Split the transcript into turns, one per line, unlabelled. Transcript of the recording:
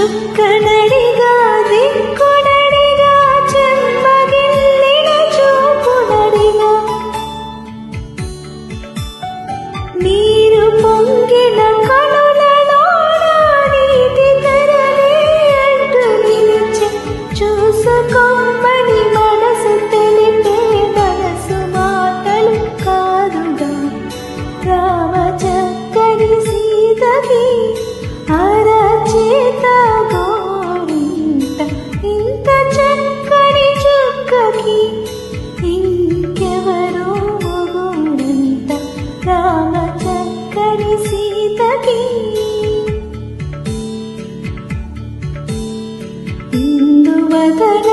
చుక్కనడిగా దిక్కునడిగా చెమ్మగిల్లిన చూపునడిగా నీరు పొంగిన కనులలో నీటి తెరలే అంటూ నిలిచే చూసుకోమని మనసు తెలిపే మనసు మాటలు కాదుగా రామ చక్కని సీతకి అరచేత గోరింట ఇంత చక్కని చుక్కకి ఇంకెవరో మొగుడంత రామ చక్కని సీతకి ఇందువదన